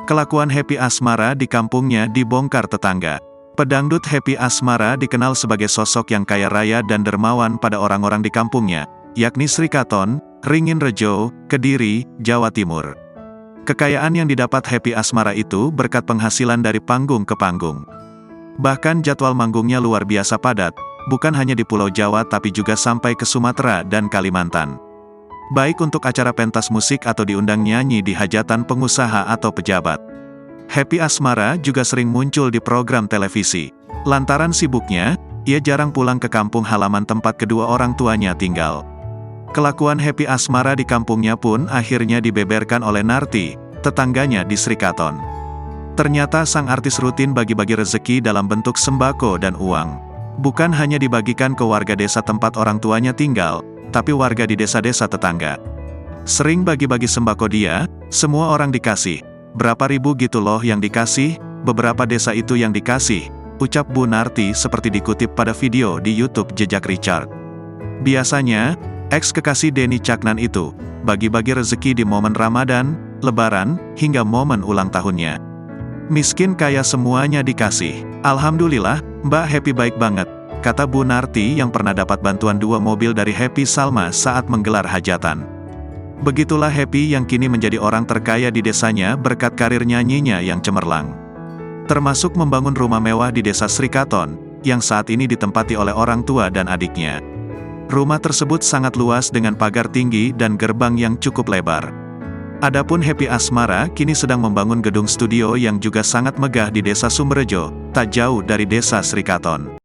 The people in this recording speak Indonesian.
Kelakuan Happy Asmara di kampungnya dibongkar tetangga. Pedangdut Happy Asmara dikenal sebagai sosok yang kaya raya dan dermawan pada orang-orang di kampungnya, yakni Srikaton, Ringin Rejo, Kediri, Jawa Timur. Kekayaan yang didapat Happy Asmara itu berkat penghasilan dari panggung ke panggung. Bahkan jadwal manggungnya luar biasa padat, bukan hanya di Pulau Jawa tapi juga sampai ke Sumatera dan Kalimantan. Baik untuk acara pentas musik atau diundang nyanyi di hajatan pengusaha atau pejabat. Happy Asmara juga sering muncul di program televisi. Lantaran sibuknya, ia jarang pulang ke kampung halaman tempat kedua orang tuanya tinggal. Kelakuan Happy Asmara di kampungnya pun akhirnya dibeberkan oleh Narti, tetangganya di Srikaton. Ternyata sang artis rutin bagi-bagi rezeki dalam bentuk sembako dan uang. Bukan hanya dibagikan ke warga desa tempat orang tuanya tinggal, tapi warga di desa-desa tetangga. Sering bagi-bagi sembako dia, semua orang dikasih. Berapa ribu gitu loh yang dikasih, beberapa desa itu yang dikasih, ucap Bu Narti seperti dikutip pada video di YouTube Jejak Richard. Biasanya, ex-kekasih Denny Caknan itu, bagi-bagi rezeki di momen Ramadan, Lebaran, hingga momen ulang tahunnya. Miskin kaya semuanya dikasih. Alhamdulillah, Mbak Happy baik banget, kata Bu Narti yang pernah dapat bantuan 2 mobil dari Happy Salma saat menggelar hajatan. Begitulah Happy yang kini menjadi orang terkaya di desanya berkat karir nyanyinya yang cemerlang. Termasuk membangun rumah mewah di desa Srikaton, yang saat ini ditempati oleh orang tua dan adiknya. Rumah tersebut sangat luas dengan pagar tinggi dan gerbang yang cukup lebar. Adapun Happy Asmara kini sedang membangun gedung studio yang juga sangat megah di desa Sumberjo, tak jauh dari desa Srikaton.